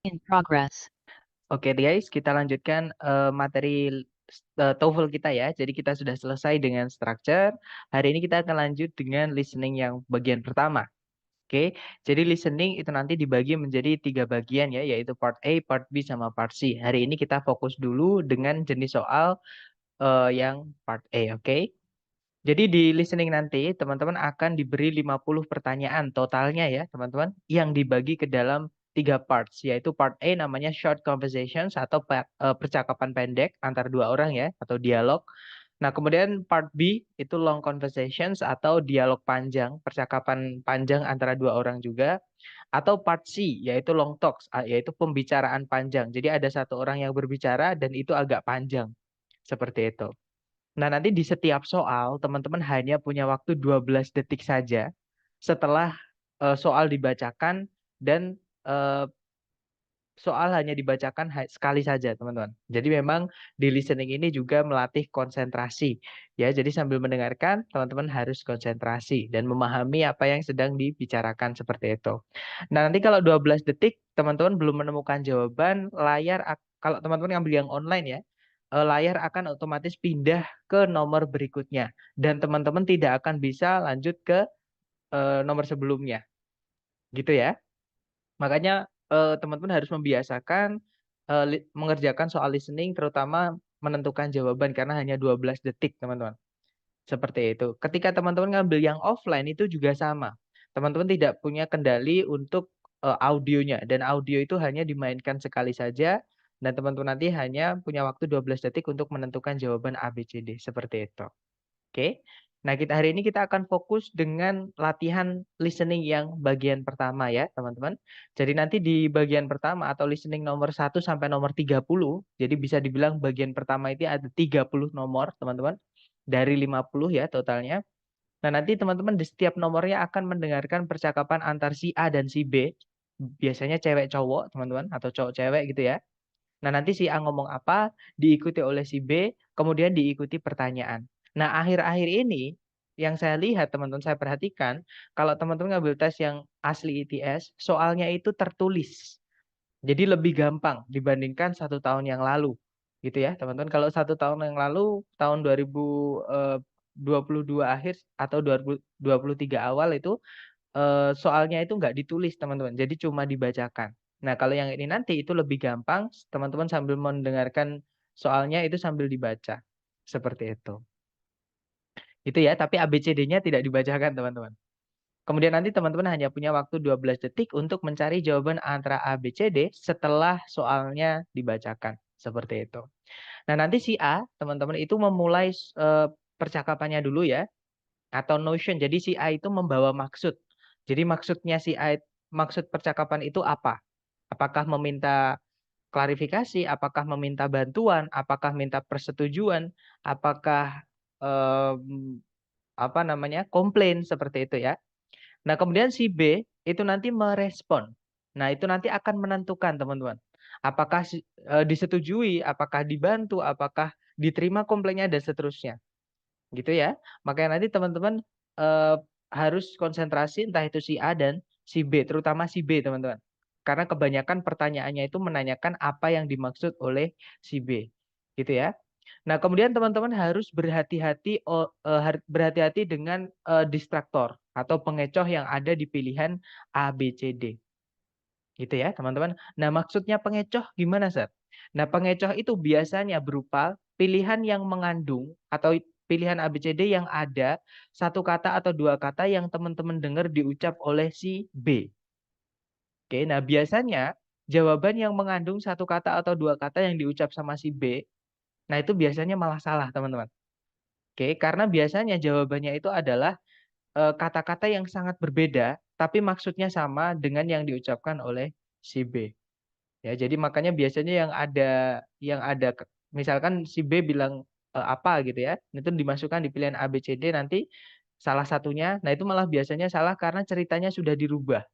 In progress. Oke guys, kita lanjutkan materi TOEFL kita ya. Jadi kita sudah selesai dengan structure. Hari ini kita akan lanjut dengan listening yang bagian pertama. Oke, jadi listening itu nanti dibagi menjadi 3 bagian ya, yaitu part A, part B, sama part C. Hari ini kita fokus dulu dengan jenis soal yang part A, oke? Jadi di listening nanti teman-teman akan diberi 50 pertanyaan totalnya ya teman-teman yang dibagi ke dalam 3 parts, yaitu part A namanya short conversations atau percakapan pendek antar 2 orang ya atau dialog. Nah, kemudian part B itu long conversations atau dialog panjang, percakapan panjang antara 2 orang juga. Atau part C yaitu long talks, yaitu pembicaraan panjang. Jadi ada satu orang yang berbicara dan itu agak panjang. Seperti itu. Nah, nanti di setiap soal, teman-teman hanya punya waktu 12 detik saja setelah soal dibacakan dan eh, soal hanya dibacakan sekali saja, teman-teman. Jadi memang di listening ini juga melatih konsentrasi. Ya, jadi sambil mendengarkan, teman-teman harus konsentrasi dan memahami apa yang sedang dibicarakan seperti itu. Nah, nanti kalau 12 detik teman-teman belum menemukan jawaban, kalau teman-teman ngambil yang online ya, layar akan otomatis pindah ke nomor berikutnya dan teman-teman tidak akan bisa lanjut ke nomor sebelumnya. Gitu ya. Makanya teman-teman harus membiasakan mengerjakan soal listening terutama menentukan jawaban karena hanya 12 detik, teman-teman. Seperti itu. Ketika teman-teman ngambil yang offline itu juga sama. Teman-teman tidak punya kendali untuk audionya dan audio itu hanya dimainkan sekali saja dan teman-teman nanti hanya punya waktu 12 detik untuk menentukan jawaban A, B, C, D. Seperti itu. Oke. Nah, hari ini kita akan fokus dengan latihan listening yang bagian pertama ya, teman-teman. Jadi nanti di bagian pertama atau listening nomor 1 sampai nomor 30, jadi bisa dibilang bagian pertama itu ada 30 nomor, teman-teman. Dari 50 ya totalnya. Nah, nanti teman-teman di setiap nomornya akan mendengarkan percakapan antar si A dan si B. Biasanya cewek cowok, teman-teman, atau cowok cewek gitu ya. Nah, nanti si A ngomong apa, diikuti oleh si B, kemudian diikuti pertanyaan. Nah, akhir-akhir ini yang saya lihat, teman-teman, saya perhatikan, kalau teman-teman ngambil tes yang asli ITS, soalnya itu tertulis. Jadi lebih gampang dibandingkan 1 tahun yang lalu. Gitu ya, teman-teman. Kalau 1 tahun yang lalu, tahun 2022 akhir atau 2023 awal itu, soalnya itu nggak ditulis, teman-teman. Jadi cuma dibacakan. Nah, kalau yang ini nanti itu lebih gampang, teman-teman sambil mendengarkan soalnya itu sambil dibaca. Seperti itu. Itu ya, tapi ABCD-nya tidak dibacakan, teman-teman. Kemudian nanti teman-teman hanya punya waktu 12 detik untuk mencari jawaban antara A, B, C, D setelah soalnya dibacakan. Seperti itu. Nah, nanti si A, teman-teman, itu memulai percakapannya dulu ya, atau notion. Jadi si A itu membawa maksud. Jadi maksud percakapan itu apa? Apakah meminta klarifikasi, apakah meminta bantuan, apakah minta persetujuan, apakah apa namanya komplain seperti itu ya. Nah, kemudian si B itu nanti merespon. Nah, itu nanti akan menentukan, teman-teman. Apakah disetujui, apakah dibantu, apakah diterima komplainnya, dan seterusnya. Gitu ya. Makanya nanti teman-teman eh, harus konsentrasi entah itu si A dan si B, terutama si B, teman-teman. Karena kebanyakan pertanyaannya itu menanyakan apa yang dimaksud oleh si B. Gitu ya. Nah, kemudian teman-teman harus berhati-hati dengan distraktor atau pengecoh yang ada di pilihan A, B, C, D. Gitu ya, teman-teman. Nah, maksudnya pengecoh gimana, Sir? Nah, pengecoh itu biasanya berupa pilihan yang mengandung atau pilihan ABCD yang ada satu kata atau 2 kata yang teman-teman dengar diucap oleh si B. Oke, nah biasanya jawaban yang mengandung satu kata atau 2 kata yang diucap sama si B, nah itu biasanya malah salah, teman-teman. Oke, karena biasanya jawabannya itu adalah kata-kata yang sangat berbeda, tapi maksudnya sama dengan yang diucapkan oleh si B. Ya, jadi makanya biasanya misalkan si B bilang apa gitu ya, itu dimasukkan di pilihan A, B, C, D nanti salah satunya, nah itu malah biasanya salah karena ceritanya sudah dirubah.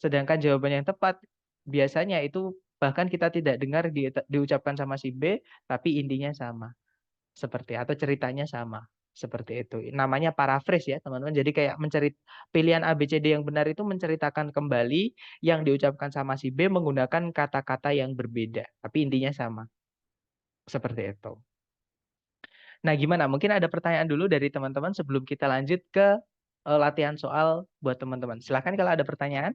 Sedangkan jawaban yang tepat biasanya itu bahkan kita tidak dengar diucapkan sama si B, tapi intinya sama, seperti atau ceritanya sama. Seperti itu. Namanya paraphrase ya, teman-teman. Jadi kayak pilihan A, B, C, D yang benar itu menceritakan kembali yang diucapkan sama si B menggunakan kata-kata yang berbeda, tapi intinya sama. Seperti itu. Nah, gimana? Mungkin ada pertanyaan dulu dari teman-teman sebelum kita lanjut ke latihan soal buat teman-teman. Silahkan kalau ada pertanyaan.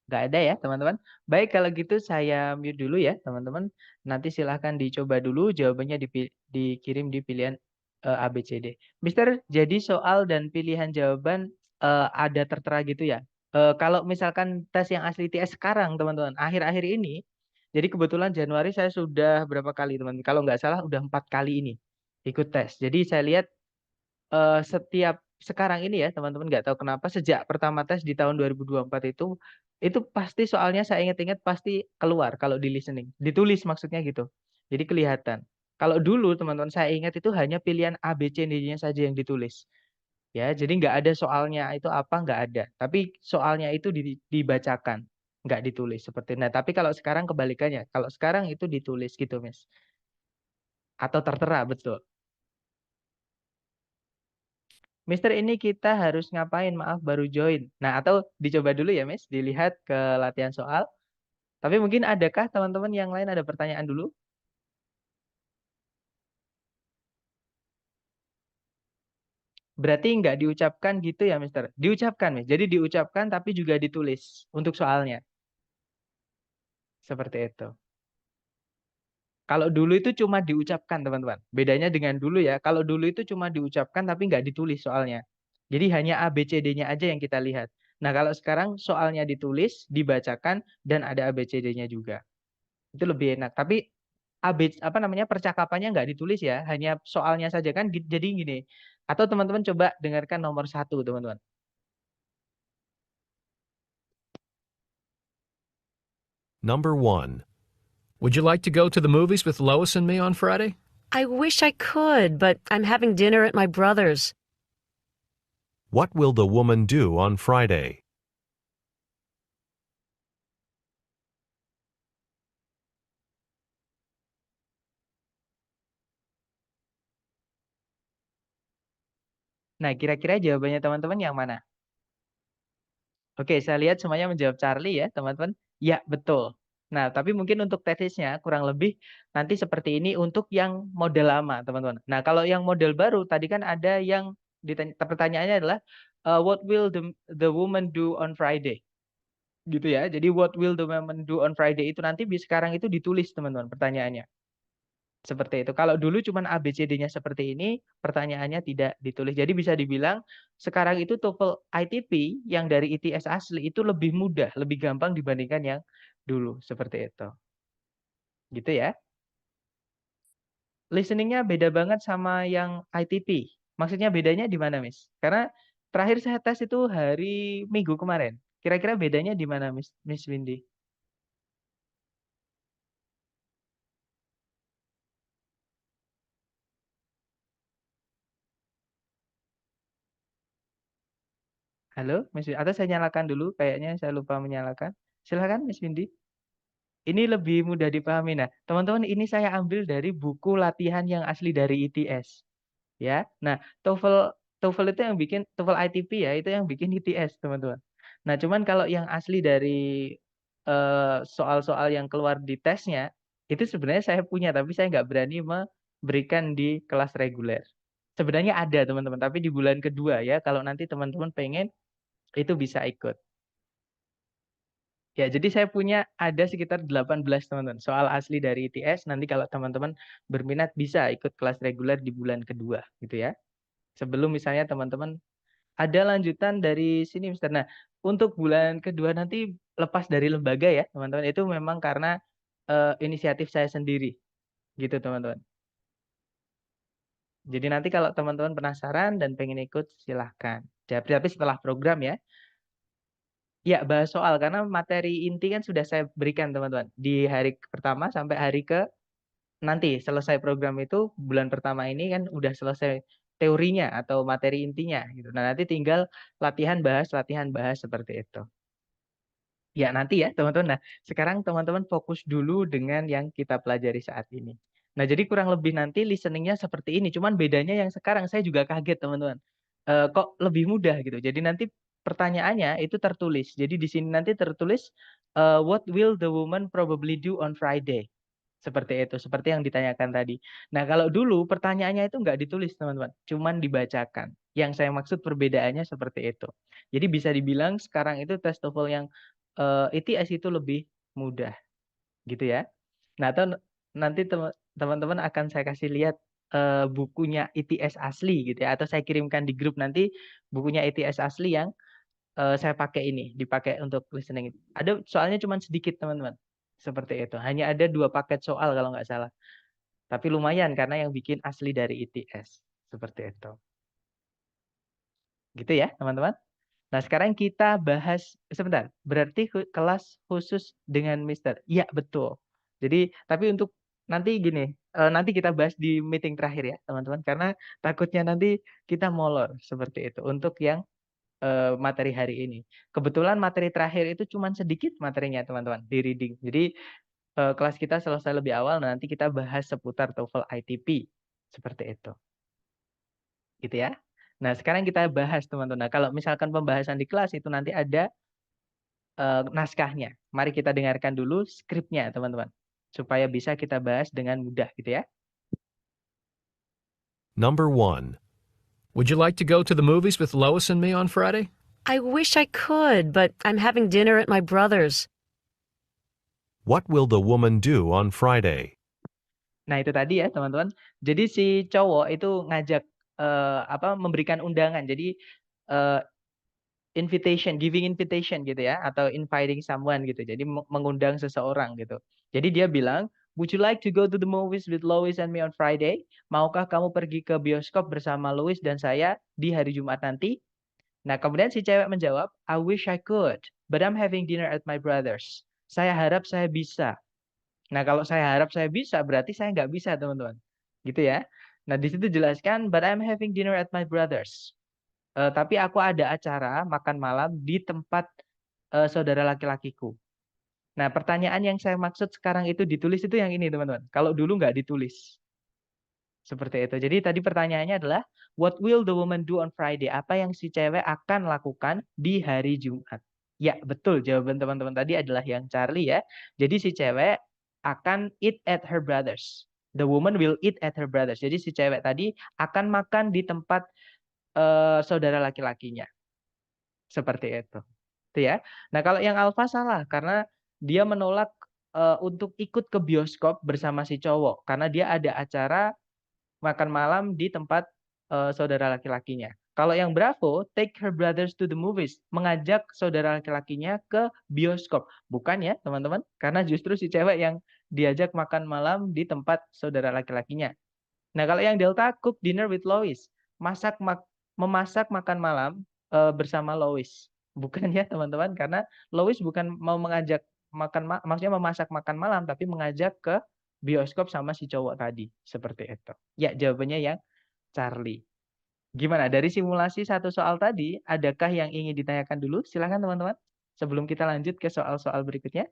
Nggak ada ya, teman-teman. Baik, kalau gitu saya mute dulu ya, teman-teman. Nanti silahkan dicoba dulu, jawabannya dikirim di pilihan A, B, C, D. Mister, jadi soal dan pilihan jawaban ada tertera gitu ya. Kalau misalkan tes yang asli TS sekarang, teman-teman, akhir-akhir ini, jadi kebetulan Januari saya sudah berapa kali, teman-teman? Kalau nggak salah, udah 4 kali ini ikut tes. Jadi saya lihat setiap sekarang ini ya teman-teman nggak tahu kenapa sejak pertama tes di tahun 2024 itu pasti soalnya saya ingat-ingat pasti keluar kalau di listening ditulis maksudnya gitu jadi kelihatan kalau dulu teman-teman saya ingat itu hanya pilihan A B C D-nya saja yang ditulis ya jadi nggak ada soalnya itu apa nggak ada tapi soalnya itu dibacakan nggak ditulis seperti nah tapi kalau sekarang kebalikannya kalau sekarang itu ditulis gitu Mas atau tertera betul. Mister ini kita harus ngapain? Maaf baru join. Nah, atau dicoba dulu ya, Miss, dilihat ke latihan soal. Tapi mungkin adakah teman-teman yang lain ada pertanyaan dulu? Berarti nggak diucapkan gitu ya, Mister? Diucapkan, Miss. Jadi diucapkan tapi juga ditulis untuk soalnya. Seperti itu. Kalau dulu itu cuma diucapkan, teman-teman. Bedanya dengan dulu ya. Kalau dulu itu cuma diucapkan tapi nggak ditulis soalnya. Jadi hanya A, B, C, D-nya aja yang kita lihat. Nah, kalau sekarang soalnya ditulis, dibacakan, dan ada A, B, C, D-nya juga. Itu lebih enak. Tapi apa namanya percakapannya nggak ditulis ya, hanya soalnya saja kan. Jadi gini. Atau teman-teman coba dengarkan nomor 1, teman-teman. Number 1. Would you like to go to the movies with Lois and me on Friday? I wish I could, but I'm having dinner at my brother's. What will the woman do on Friday? Nah, kira-kira jawabannya teman-teman yang mana? Oke, saya lihat semuanya menjawab Charlie ya, teman-teman. Ya, betul. Nah, tapi mungkin untuk tesisnya kurang lebih nanti seperti ini untuk yang model lama, teman-teman. Nah, kalau yang model baru tadi kan ada yang pertanyaannya adalah what will the woman do on Friday? Gitu ya. Jadi what will the woman do on Friday itu nanti sekarang itu ditulis, teman-teman, pertanyaannya. Seperti itu. Kalau dulu cuma ABCD-nya seperti ini, pertanyaannya tidak ditulis. Jadi bisa dibilang sekarang itu TOEFL ITP yang dari ITS asli itu lebih mudah, lebih gampang dibandingkan yang dulu. Seperti itu. Gitu ya. Listeningnya beda banget sama yang ITP. Maksudnya bedanya di mana, Miss? Karena terakhir saya tes itu hari Minggu kemarin. Kira-kira bedanya di mana, Miss Windy? Halo, Miss Windy? Atau saya nyalakan dulu, kayaknya saya lupa menyalakan. Silakan, Miss Windy. Ini lebih mudah dipahami. Nah, teman-teman, ini saya ambil dari buku latihan yang asli dari ITS. Ya, nah TOEFL TOEFL itu yang bikin TOEFL ITP ya, itu yang bikin ITS, teman-teman. Nah, cuman kalau yang asli dari soal-soal yang keluar di tesnya, itu sebenarnya saya punya, tapi saya nggak berani memberikan di kelas reguler. Sebenarnya ada, teman-teman, tapi di bulan kedua ya, kalau nanti teman-teman pengen, itu bisa ikut. Ya, jadi saya punya ada sekitar 18 teman-teman soal asli dari ITS. Nanti kalau teman-teman berminat bisa ikut kelas reguler di bulan kedua gitu ya. Sebelum misalnya teman-teman ada lanjutan dari sini Mister. Nah, untuk bulan kedua nanti lepas dari lembaga ya teman-teman. Itu memang karena inisiatif saya sendiri gitu teman-teman. Jadi nanti kalau teman-teman penasaran dan pengen ikut silahkan. Tapi setelah program ya. Ya, bahas soal karena materi inti kan sudah saya berikan teman-teman di hari pertama sampai hari ke nanti selesai program itu bulan pertama ini kan udah selesai teorinya atau materi intinya gitu. Nah, nanti tinggal latihan bahas seperti itu. Ya, nanti ya, teman-teman. Nah, sekarang teman-teman fokus dulu dengan yang kita pelajari saat ini. Nah, jadi kurang lebih nanti listeningnya seperti ini. Cuman bedanya yang sekarang saya juga kaget, teman-teman. Kok lebih mudah gitu. Jadi nanti pertanyaannya itu tertulis. Jadi di sini nanti tertulis, what will the woman probably do on Friday? Seperti itu, seperti yang ditanyakan tadi. Nah, kalau dulu pertanyaannya itu nggak ditulis, teman-teman. Cuman dibacakan. Yang saya maksud perbedaannya seperti itu. Jadi bisa dibilang sekarang itu tes TOEFL yang ETS itu lebih mudah, gitu ya. Nah, atau nanti teman-teman akan saya kasih lihat bukunya ETS asli gitu ya, atau saya kirimkan di grup nanti bukunya ETS asli yang saya pakai ini, dipakai untuk listening. Ada soalnya cuma sedikit, teman-teman. Seperti itu. Hanya ada 2 paket soal kalau nggak salah. Tapi lumayan karena yang bikin asli dari ETS. Seperti itu. Gitu ya, teman-teman. Nah, sekarang kita bahas sebentar. Berarti kelas khusus dengan Mister. Iya, betul. Jadi, tapi untuk nanti gini, nanti kita bahas di meeting terakhir ya, teman-teman. Karena takutnya nanti kita molor seperti itu untuk yang materi hari ini. Kebetulan materi terakhir itu cuma sedikit materinya, teman-teman, di reading. Jadi, kelas kita selesai lebih awal, nanti kita bahas seputar TOEFL ITP. Seperti itu. Gitu ya. Nah, sekarang kita bahas, teman-teman. Nah, kalau misalkan pembahasan di kelas itu nanti ada naskahnya. Mari kita dengarkan dulu skripnya, teman-teman. Supaya bisa kita bahas dengan mudah gitu ya. Number 1. Would you like to go to the movies with Lois and me on Friday? I wish I could, but I'm having dinner at my brother's. What will the woman do on Friday? Nah, itu tadi ya, teman-teman. Jadi si cowok itu ngajak memberikan undangan. Jadi giving invitation gitu ya, atau inviting someone gitu. Jadi mengundang seseorang gitu. Jadi dia bilang, "Would you like to go to the movies with Lois and me on Friday?" Maukah kamu pergi ke bioskop bersama Lois dan saya di hari Jumat nanti? Nah, kemudian si cewek menjawab, "I wish I could, but I'm having dinner at my brother's." Saya harap saya bisa. Nah, kalau saya harap saya bisa, berarti saya nggak bisa, teman-teman. Gitu ya. Nah, di situ jelaskan, "But I'm having dinner at my brother's." Tapi aku ada acara makan malam di tempat saudara laki-lakiku. Nah, pertanyaan yang saya maksud sekarang itu ditulis itu yang ini, teman-teman. Kalau dulu nggak ditulis. Seperti itu. Jadi tadi pertanyaannya adalah, what will the woman do on Friday? Apa yang si cewek akan lakukan di hari Jumat? Ya, betul. Jawaban teman-teman tadi adalah yang Charlie ya. Jadi si cewek akan eat at her brother's. The woman will eat at her brother's. Jadi si cewek tadi akan makan di tempat saudara laki-lakinya. Seperti itu. Itu ya. Nah, kalau yang Alfa salah karena dia menolak untuk ikut ke bioskop bersama si cowok karena dia ada acara makan malam di tempat saudara laki-lakinya. Kalau yang Bravo, take her brothers to the movies, mengajak saudara laki-lakinya ke bioskop. Bukan ya, teman-teman? Karena justru si cewek yang diajak makan malam di tempat saudara laki-lakinya. Nah, kalau yang Delta, cook dinner with Lois, memasak makan malam bersama Lois. Bukan ya, teman-teman, karena Lois bukan mau mengajak maksudnya memasak makan malam, tapi mengajak ke bioskop sama si cowok tadi. Seperti itu. Ya, jawabannya yang Charlie. Gimana? Dari simulasi satu soal tadi, adakah yang ingin ditanyakan dulu? Silakan, teman-teman. Sebelum kita lanjut ke soal-soal berikutnya.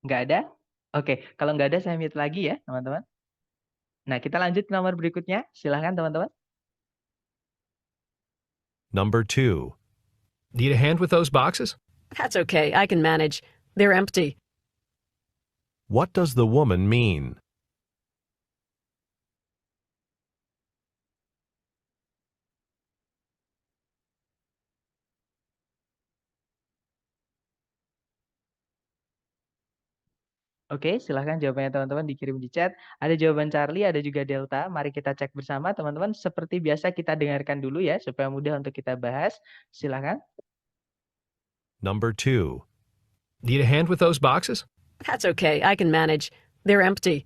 Nggak ada? Oke, kalau nggak ada saya mute lagi ya, teman-teman. Nah, kita lanjut ke nomor berikutnya. Silakan, teman-teman. Number 2. Need a hand with those boxes? That's okay, I can manage. They're empty. What does the woman mean? Oke, silahkan jawabannya teman-teman dikirim di chat. Ada jawaban Charlie, ada juga Delta. Mari kita cek bersama, teman-teman. Seperti biasa kita dengarkan dulu ya, supaya mudah untuk kita bahas. Silahkan. Number 2. Need a hand with those boxes? That's okay, I can manage. They're empty.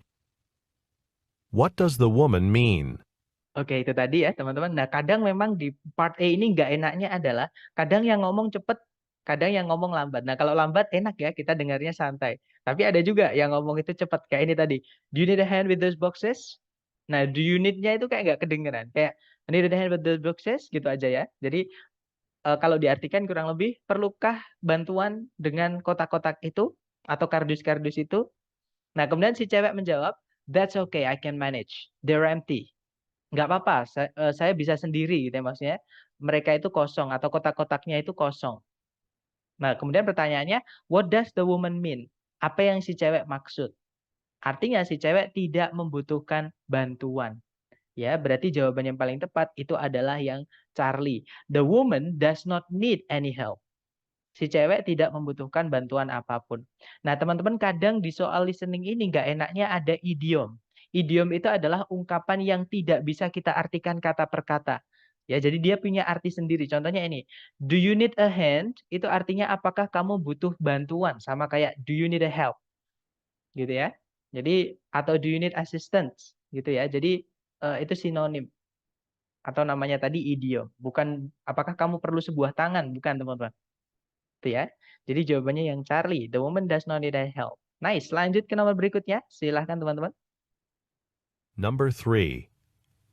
What does the woman mean? Oke, itu tadi ya, teman-teman. Nah, kadang memang di part A ini nggak enaknya adalah, kadang yang ngomong cepet, kadang yang ngomong lambat. Nah, kalau lambat enak ya, kita dengarnya santai. Tapi ada juga yang ngomong itu cepat, kayak ini tadi. Do you need a hand with those boxes? Nah, do you need-nya itu kayak nggak kedengeran. Kayak, I need a hand with the boxes, gitu aja ya. Jadi, kalau diartikan kurang lebih, perlukah bantuan dengan kotak-kotak itu? Atau kardus-kardus itu? Nah, kemudian si cewek menjawab, "That's okay, I can manage. They're empty." Nggak apa-apa, saya bisa sendiri gitu ya, maksudnya mereka itu kosong atau kotak-kotaknya itu kosong. Nah, kemudian pertanyaannya, what does the woman mean? Apa yang si cewek maksud? Artinya si cewek tidak membutuhkan bantuan. Ya, berarti jawaban yang paling tepat itu adalah yang Charlie. The woman does not need any help. Si cewek tidak membutuhkan bantuan apapun. Nah, teman-teman kadang di soal listening ini nggak enaknya ada idiom. Idiom itu adalah ungkapan yang tidak bisa kita artikan kata per kata. Ya, jadi dia punya arti sendiri. Contohnya ini, do you need a hand? Itu artinya apakah kamu butuh bantuan? Sama kayak do you need a help? Gitu ya. Jadi atau do you need assistance? Gitu ya. Jadi itu sinonim atau namanya tadi idiom. Bukan apakah kamu perlu sebuah tangan? Bukan, teman-teman. Itu ya. Jadi jawabannya yang Charlie. The woman does not need any help. Nice. Lanjut ke nomor berikutnya. Silahkan teman-teman. Number 3.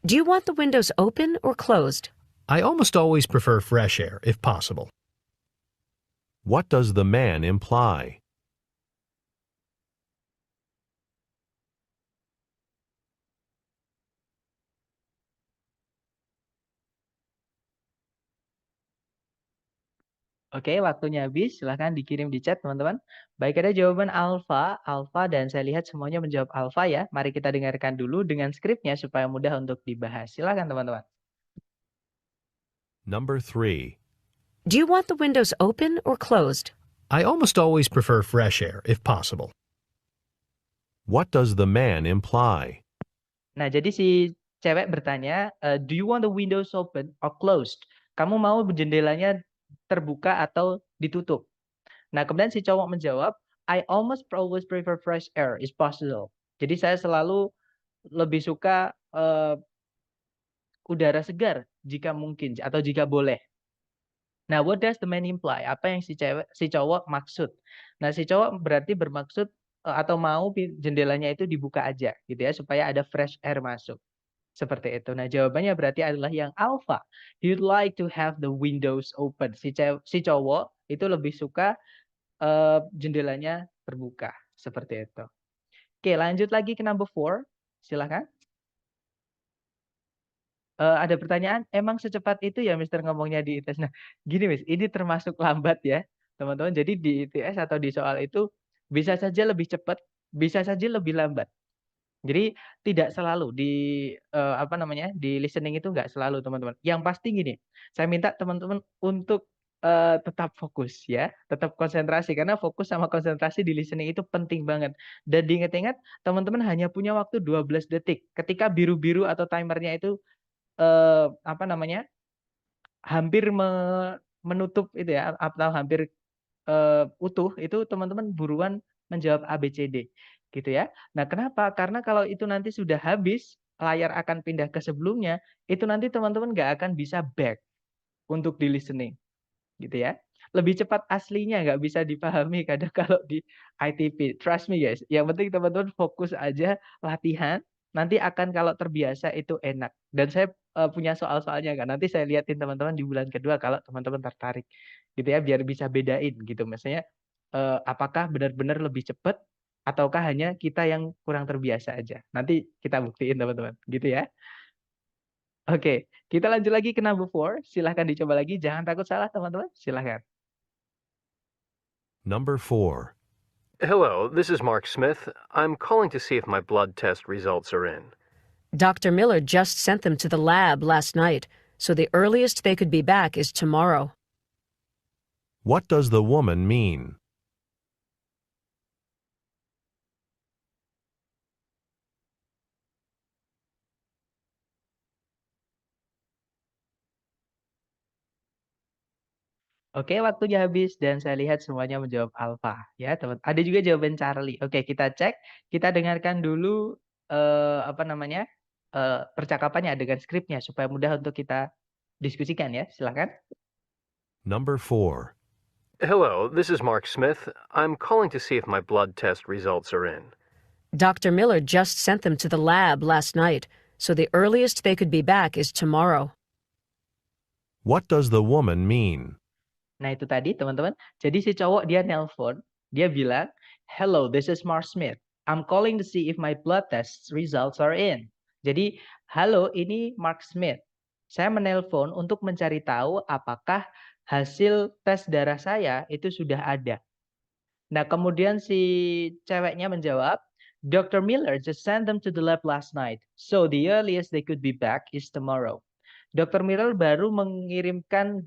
Do you want the windows open or closed? I almost always prefer fresh air, if possible. What does the man imply? Oke, waktunya habis. Silahkan dikirim di chat teman-teman. Baik, ada jawaban alfa, dan saya lihat semuanya menjawab alfa ya. Mari kita dengarkan dulu dengan skripnya supaya mudah untuk dibahas. Silahkan teman-teman. Number 3. Do you want the windows open or closed? I almost always prefer fresh air, if possible. What does the man imply? Nah, jadi si cewek bertanya, do you want the windows open or closed? Kamu mau jendelanya terbuka atau ditutup? Nah, kemudian si cowok menjawab, I almost always prefer fresh air is possible. Jadi saya selalu lebih suka udara segar jika mungkin atau jika boleh. Nah, what does the man imply? Apa yang si cowok maksud? Nah, si cowok berarti bermaksud atau mau jendelanya itu dibuka aja gitu ya supaya ada fresh air masuk. Seperti itu. Nah, jawabannya berarti adalah yang alpha. He'd like to have the windows open. Si cowok itu lebih suka jendelanya terbuka. Seperti itu. Oke, lanjut lagi ke number 4. Silakan. Ada pertanyaan, emang secepat itu ya Mister ngomongnya di ITS? Nah, gini Miss, ini termasuk lambat ya, teman-teman. Jadi di ITS atau di soal itu bisa saja lebih cepat, bisa saja lebih lambat. Jadi tidak selalu di listening itu nggak selalu teman-teman. Yang pasti gini, saya minta teman-teman untuk tetap fokus ya, tetap konsentrasi karena fokus sama konsentrasi di listening itu penting banget. Dan diingat-ingat teman-teman hanya punya waktu 12 detik. Ketika biru-biru atau timernya itu hampir menutup itu ya atau hampir utuh, itu teman-teman buruan menjawab A, B, C, D, gitu ya. Nah, kenapa? Karena kalau itu nanti sudah habis, layar akan pindah ke sebelumnya, itu nanti teman-teman nggak akan bisa back untuk di listening, gitu ya. Lebih cepat aslinya nggak bisa dipahami kadang kalau di ITP. Trust me guys, yang penting teman-teman fokus aja latihan, nanti akan kalau terbiasa itu enak. Dan saya punya soal-soalnya kan, nanti saya liatin teman-teman di bulan kedua kalau teman-teman tertarik, gitu ya, biar bisa bedain gitu. Maksudnya apakah benar-benar lebih cepat ataukah hanya kita yang kurang terbiasa aja. Nanti kita buktiin teman-teman, gitu ya. Oke, kita lanjut lagi ke number 4. Silahkan dicoba lagi, jangan takut salah teman-teman. Silahkan. Number 4. Hello, this is Mark Smith. I'm calling to see if my blood test results are in. Dr. Miller just sent them to the lab last night, so the earliest they could be back is tomorrow. What does the woman mean? Oke, waktunya habis dan saya lihat semuanya menjawab alfa ya, teman. Ada juga jawaban Charlie. Oke, kita cek, kita dengarkan dulu percakapannya dengan skripnya supaya mudah untuk kita diskusikan ya. Silakan. Number 4. Hello, this is Mark Smith. I'm calling to see if my blood test results are in. Dr. Miller just sent them to the lab last night, so the earliest they could be back is tomorrow. What does the woman mean? Nah, itu tadi teman-teman. Jadi si cowok dia nelpon, dia bilang, "Hello, this is Mark Smith. I'm calling to see if my blood test results are in." Jadi, "Halo, ini Mark Smith. Saya menelpon untuk mencari tahu apakah hasil tes darah saya itu sudah ada." Nah, kemudian si ceweknya menjawab, "Dr. Miller just sent them to the lab last night, so the earliest they could be back is tomorrow." Dr. Miller baru mengirimkan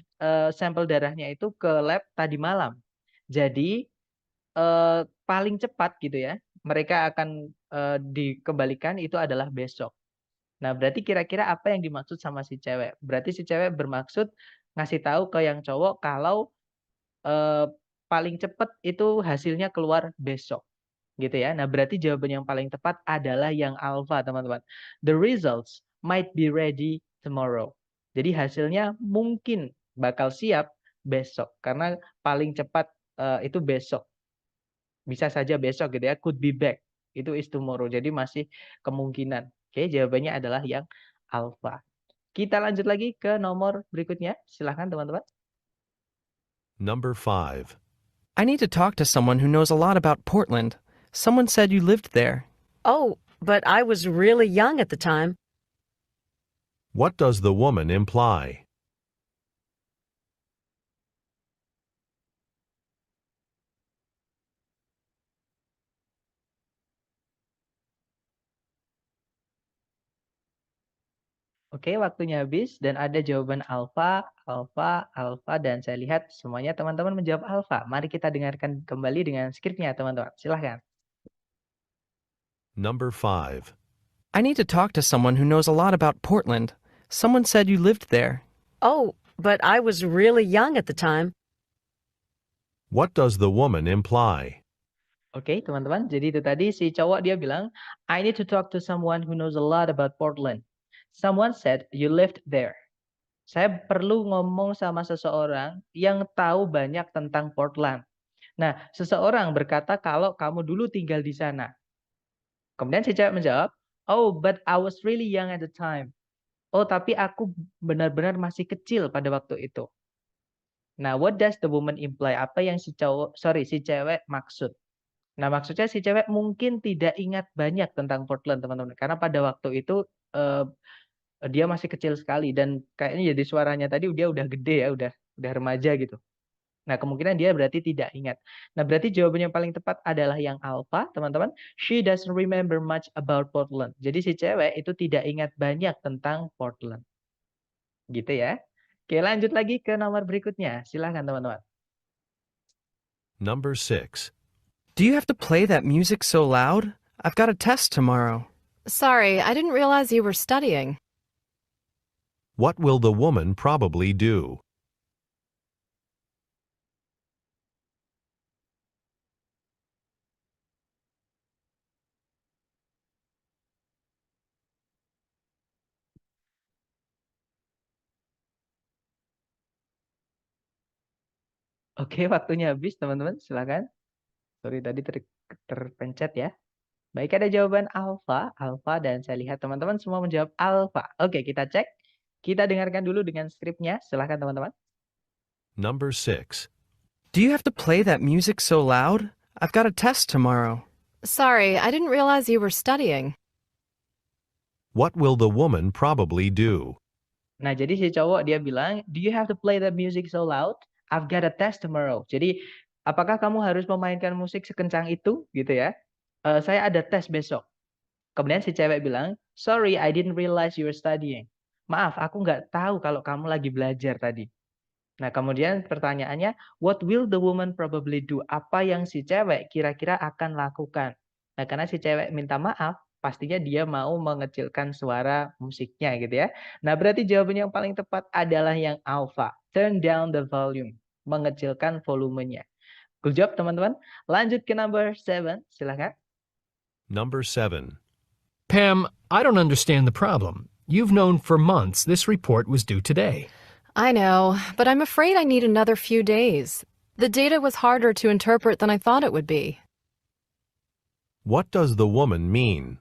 sampel darahnya itu ke lab tadi malam. Jadi paling cepat gitu ya, mereka akan dikembalikan itu adalah besok. Nah, berarti kira-kira apa yang dimaksud sama si cewek? Berarti si cewek bermaksud ngasih tahu ke yang cowok kalau eee, paling cepat itu hasilnya keluar besok, gitu ya. Nah, berarti jawaban yang paling tepat adalah yang alfa, teman-teman. The results might be ready tomorrow. Jadi hasilnya mungkin bakal siap besok, karena paling cepat, itu besok. Bisa saja besok gitu ya, could be back, itu is tomorrow. Jadi masih kemungkinan. Oke, jawabannya adalah yang alfa. Kita lanjut lagi ke nomor berikutnya, silahkan teman-teman. Number 5. I need to talk to someone who knows a lot about Portland. Someone said you lived there. Oh, but I was really young at the time. What does the woman imply? Oke, waktunya habis dan ada jawaban alfa, alfa, alfa, dan saya lihat semuanya teman-teman menjawab alfa. Mari kita dengarkan kembali dengan skripnya, teman-teman. Silahkan. Number 5. I need to talk to someone who knows a lot about Portland. Someone said you lived there. Oh, but I was really young at the time. What does the woman imply? Oke, teman-teman. Jadi itu tadi si cowok dia bilang, I need to talk to someone who knows a lot about Portland. Someone said you lived there. Saya perlu ngomong sama seseorang yang tahu banyak tentang Portland. Nah, seseorang berkata kalau kamu dulu tinggal di sana. Kemudian si cewek menjawab, oh, but I was really young at the time. Oh, tapi aku benar-benar masih kecil pada waktu itu. Nah, what does the woman imply? Apa yang si cewek maksud? Nah, maksudnya si cewek mungkin tidak ingat banyak tentang Portland, teman-teman. Karena pada waktu itu dia masih kecil sekali dan kayaknya jadi suaranya tadi dia udah gede ya, udah remaja gitu. Nah, kemungkinan dia berarti tidak ingat. Nah, berarti jawaban yang paling tepat adalah yang alfa, teman-teman. She doesn't remember much about Portland. Jadi si cewek itu tidak ingat banyak tentang Portland. Gitu ya. Oke, lanjut lagi ke nomor berikutnya. Silahkan teman-teman. Number 6. Do you have to play that music so loud? I've got a test tomorrow. Sorry, I didn't realize you were studying. What will the woman probably do? Oke, waktunya habis teman-teman. Silahkan. Sorry tadi terpencet ya. Baik, ada jawaban alfa, alfa, dan saya lihat teman-teman semua menjawab alfa. Oke, kita cek. Kita dengarkan dulu dengan skripnya. Silahkan teman-teman. Number 6. Do you have to play that music so loud? I've got a test tomorrow. Sorry, I didn't realize you were studying. What will the woman probably do? Nah, jadi si cowok dia bilang, do you have to play that music so loud? I've got a test tomorrow. Jadi, apakah kamu harus memainkan musik sekencang itu? Gitu ya. Saya ada tes besok. Kemudian si cewek bilang, sorry, I didn't realize you were studying. Maaf, aku nggak tahu kalau kamu lagi belajar tadi. Nah, kemudian pertanyaannya, what will the woman probably do? Apa yang si cewek kira-kira akan lakukan? Nah, karena si cewek minta maaf, pastinya dia mau mengecilkan suara musiknya gitu ya. Nah, berarti jawaban yang paling tepat adalah yang alpha. Turn down the volume. Mengecilkan volumenya. Good job, teman-teman. Lanjut ke number 7. Silahkan. Number 7. Pam, I don't understand the problem. You've known for months this report was due today. I know, but I'm afraid I need another few days. The data was harder to interpret than I thought it would be. What does the woman mean?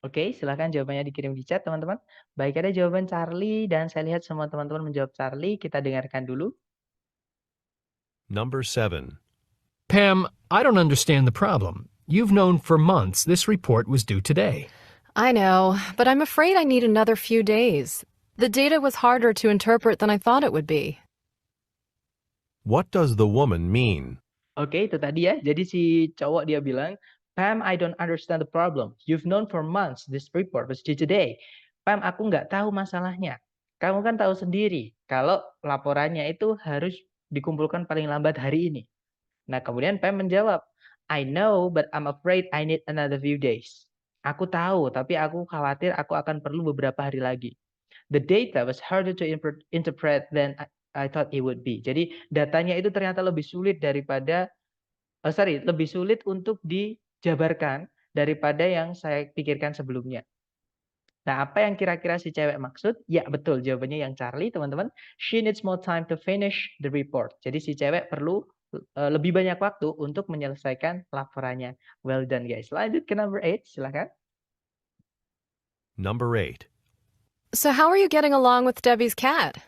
Oke, silakan jawabannya dikirim di chat, teman-teman. Baik, ada jawaban Charlie dan saya lihat semua teman-teman menjawab Charlie. Kita dengarkan dulu. Number 7. Pam, I don't understand the problem. You've known for months this report was due today. I know, but I'm afraid I need another few days. The data was harder to interpret than I thought it would be. What does the woman mean? Oke, itu tadi ya. Jadi si cowok dia bilang, Pam, I don't understand the problem. You've known for months this report was due today. Pam, aku nggak tahu masalahnya. Kamu kan tahu sendiri kalau laporannya itu harus dikumpulkan paling lambat hari ini. Nah, kemudian Pam menjawab, I know, but I'm afraid I need another few days. Aku tahu, tapi aku khawatir aku akan perlu beberapa hari lagi. The data was harder to interpret than I thought it would be. Jadi datanya itu ternyata lebih sulit daripada lebih sulit untuk dijabarkan daripada yang saya pikirkan sebelumnya. Nah, apa yang kira-kira si cewek maksud? Ya, betul. Jawabannya yang Charlie, teman-teman. She needs more time to finish the report. Jadi si cewek perlu lebih banyak waktu untuk menyelesaikan laporannya. Well done, guys. Lanjut ke number 8, silakan. Number 8. So, how are you getting along with Debbie's cat?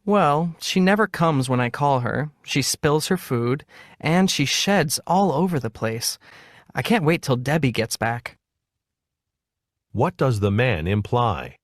Well, she never comes when I call her. She spills her food, and she sheds all over the place. I can't wait till Debbie gets back. What does the man imply?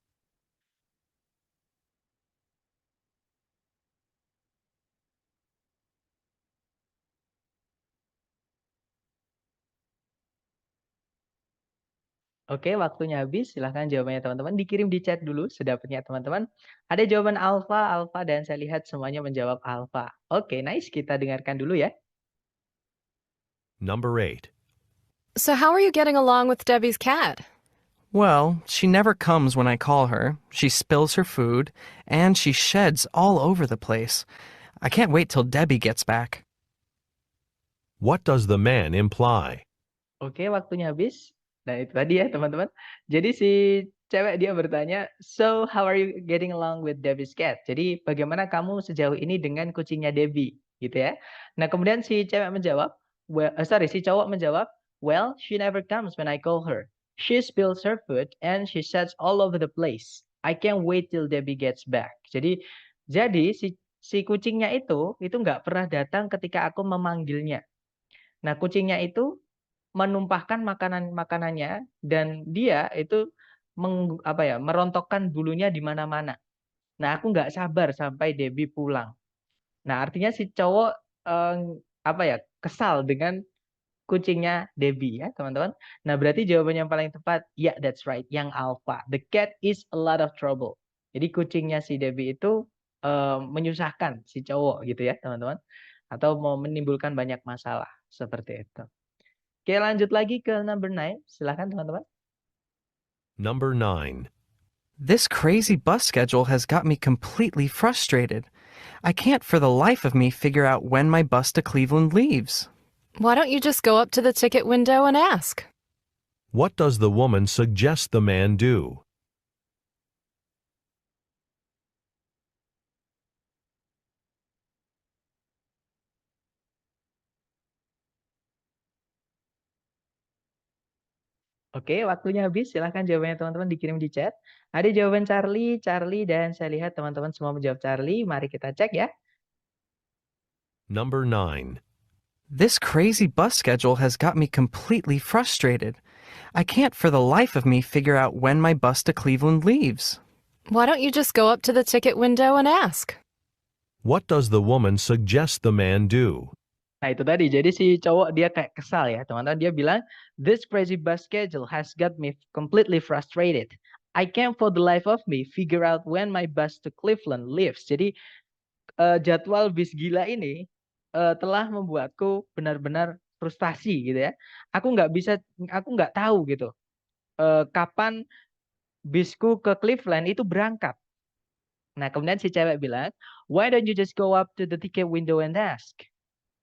Oke, waktunya habis. Silahkan jawabannya teman-teman dikirim di chat dulu sedapatnya teman-teman. Ada jawaban alfa, dan saya lihat semuanya menjawab alfa. Oke, nice. Kita dengarkan dulu ya. Number 8. So, how are you getting along with Debbie's cat? Well, she never comes when I call her. She spills her food, and she sheds all over the place. I can't wait till Debbie gets back. What does the man imply? Oke, waktunya habis. Nah, itu tadi ya teman-teman. Jadi si cewek dia bertanya, so how are you getting along with Debbie's cat? Jadi bagaimana kamu sejauh ini dengan kucingnya Debbie, gitu ya. Nah, kemudian si cewek menjawab, si cowok menjawab, well, she never comes when I call her. She spills her food and she sheds all over the place. I can't wait till Debbie gets back. Jadi si kucingnya itu nggak pernah datang ketika aku memanggilnya. Nah, kucingnya itu menumpahkan makanannya dan dia itu merontokkan bulunya di mana-mana. Nah, aku nggak sabar sampai Debbie pulang. Nah, artinya si cowok kesal dengan kucingnya Debbie ya, teman-teman. Nah, berarti jawaban yang paling tepat, ya, that's right, yang alpha. The cat is a lot of trouble. Jadi kucingnya si Debbie itu menyusahkan si cowok gitu ya, teman-teman. Atau mau menimbulkan banyak masalah seperti itu. Oke, lanjut lagi ke number 9. Silakan teman-teman. Number 9. This crazy bus schedule has got me completely frustrated. I can't for the life of me figure out when my bus to Cleveland leaves. Why don't you just go up to the ticket window and ask? What does the woman suggest the man do? Oke, waktunya habis. Silahkan jawabannya teman-teman dikirim di chat. Ada jawaban Charlie, dan saya lihat teman-teman semua menjawab Charlie. Mari kita cek ya. Number 9. This crazy bus schedule has got me completely frustrated. I can't for the life of me figure out when my bus to Cleveland leaves. Why don't you just go up to the ticket window and ask? What does the woman suggest the man do? Nah, itu tadi. Jadi si cowok dia kayak kesal ya, teman-teman. Dia bilang, this crazy bus schedule has got me completely frustrated. I can't for the life of me figure out when my bus to Cleveland leaves. Jadi jadwal bis gila ini telah membuatku benar-benar frustasi gitu ya. Aku nggak tahu gitu kapan bisku ke Cleveland itu berangkat. Nah, kemudian si cewek bilang, why don't you just go up to the ticket window and ask?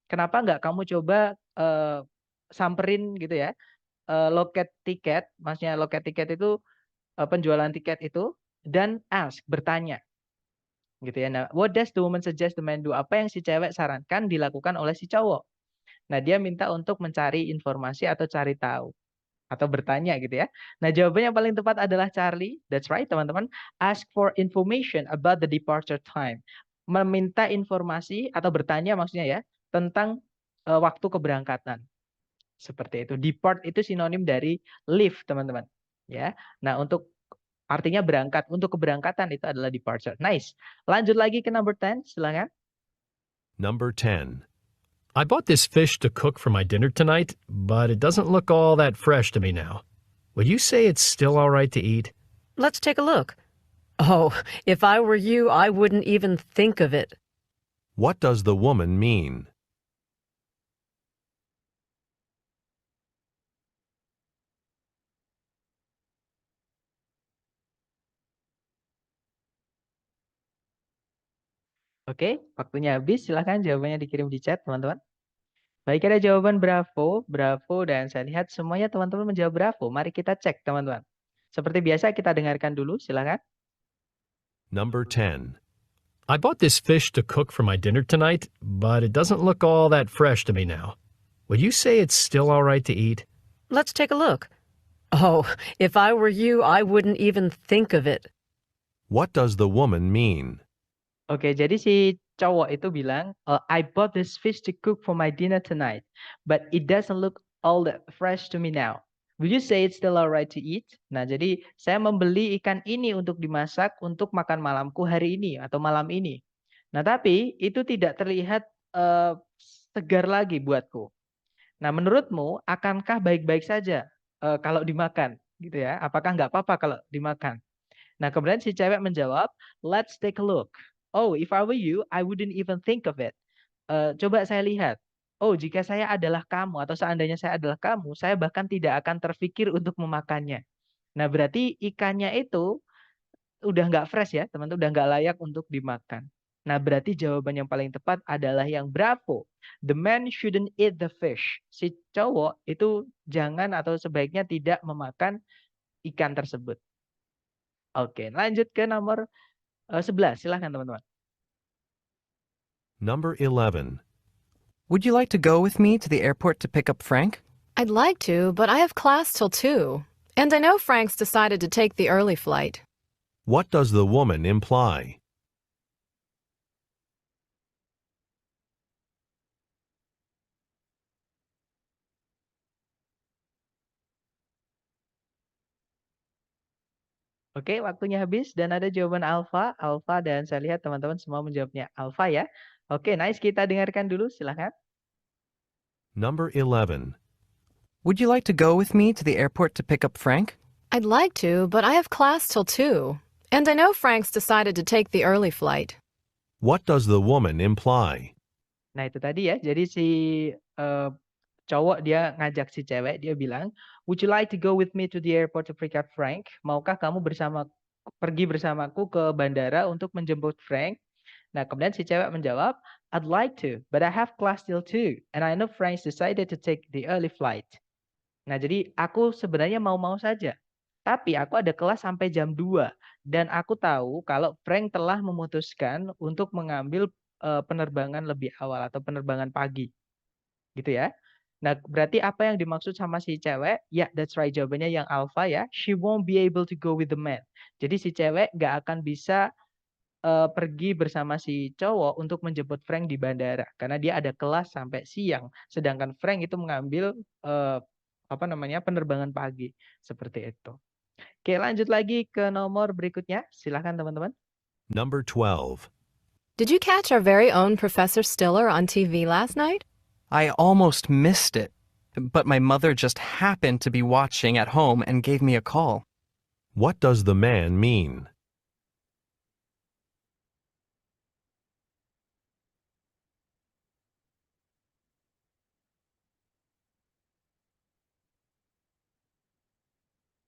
Kenapa nggak kamu coba samperin gitu ya, loket tiket, maksudnya loket tiket itu penjualan tiket itu, dan ask, bertanya. Gitu ya. Nah, what does the woman suggest the man do? Apa yang si cewek sarankan dilakukan oleh si cowok? Nah, dia minta untuk mencari informasi atau cari tahu. atau bertanya gitu ya. Nah, jawaban yang paling tepat adalah Charlie. That's right, teman-teman. Ask for information about the departure time. Meminta informasi atau bertanya maksudnya ya tentang waktu keberangkatan. Seperti itu. Depart itu sinonim dari leave, teman-teman. Ya. Nah, untuk artinya berangkat. Untuk keberangkatan itu adalah departure. Nice. Lanjut lagi ke number 10, silakan. Number 10. I bought this fish to cook for my dinner tonight, but it doesn't look all that fresh to me now. Would you say it's still all right to eat? Let's take a look. Oh, if I were you, I wouldn't even think of it. What does the woman mean? Oke, waktunya habis. Silahkan jawabannya dikirim di chat, teman-teman. Baik, ada jawaban bravo, bravo, dan saya lihat semuanya teman-teman menjawab bravo. Mari kita cek, teman-teman. Seperti biasa, kita dengarkan dulu, silahkan. Number 10. I bought this fish to cook for my dinner tonight, but it doesn't look all that fresh to me now. Would you say it's still all right to eat? Let's take a look. Oh, if I were you, I wouldn't even think of it. What does the woman mean? Oke, jadi si cowok itu bilang, I bought this fish to cook for my dinner tonight, but it doesn't look all that fresh to me now. Will you say it's still alright to eat? Nah, jadi saya membeli ikan ini untuk dimasak untuk makan malamku hari ini atau malam ini. Nah, tapi itu tidak terlihat segar lagi buatku. Nah, menurutmu akankah baik-baik saja kalau dimakan? Gitu ya? Apakah nggak apa-apa kalau dimakan? Nah, kemudian si cewek menjawab, let's take a look. Oh, if I were you, I wouldn't even think of it. Coba saya lihat. Oh, jika saya adalah kamu atau seandainya saya adalah kamu, saya bahkan tidak akan terfikir untuk memakannya. Nah, berarti ikannya itu udah nggak fresh ya, teman-teman, udah nggak layak untuk dimakan. Nah, berarti jawaban yang paling tepat adalah yang bravo. The man shouldn't eat the fish. Si cowok itu jangan atau sebaiknya tidak memakan ikan tersebut. Oke, lanjut ke nomor 11. Silahkan, teman-teman. Number 11. Would you like to go with me to the airport to pick up Frank? I'd like to, but I have class till 2. And I know Frank's decided to take the early flight. What does the woman imply? Oke, waktunya habis dan ada jawaban alfa, alfa, dan saya lihat teman-teman semua menjawabnya alfa ya. Oke, nice. Kita dengarkan dulu, silahkan. Number 11. Would you like to go with me to the airport to pick up Frank? I'd like to, but I have class till 2. And I know Frank's decided to take the early flight. What does the woman imply? Nah, itu tadi ya. Jadi si cowok dia ngajak si cewek, dia bilang, would you like to go with me to the airport to pick up Frank? Maukah kamu pergi bersamaku ke bandara untuk menjemput Frank? Nah, kemudian si cewek menjawab, I'd like to, but I have class till 2, and I know Frank's decided to take the early flight. Nah, jadi aku sebenarnya mau-mau saja. Tapi aku ada kelas sampai jam 2, dan aku tahu kalau Frank telah memutuskan untuk mengambil penerbangan lebih awal atau penerbangan pagi. Gitu ya. Nah, berarti apa yang dimaksud sama si cewek? Ya, that's right, jawabannya yang alpha ya. She won't be able to go with the man. Jadi si cewek nggak akan bisa pergi bersama si cowok untuk menjemput Frank di bandara. Karena dia ada kelas sampai siang. Sedangkan Frank itu mengambil penerbangan pagi. Seperti itu. Oke, lanjut lagi ke nomor berikutnya. Silakan teman-teman. Number 12. Did you catch our very own Professor Stiller on TV last night? I almost missed it, but my mother just happened to be watching at home and gave me a call. What does the man mean?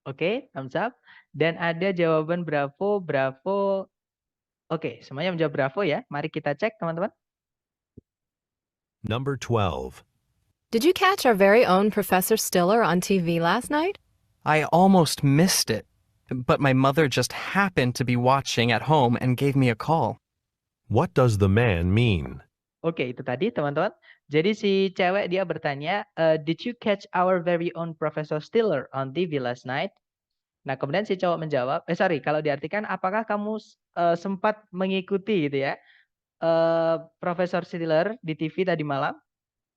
Oke, thumbs up. Dan ada jawaban bravo, bravo. Oke, semuanya menjawab bravo ya. Mari kita cek teman-teman. Number 12. Did you catch our very own Professor Stiller on TV last night? I almost missed it, but my mother just happened to be watching at home and gave me a call. What does the man mean? Oke, itu tadi teman-teman. Jadi si cewek dia bertanya, did you catch our very own Professor Stiller on TV last night? Nah, kemudian si cowok menjawab, kalau diartikan, apakah kamu sempat mengikuti gitu ya, Profesor Stiller di TV tadi malam?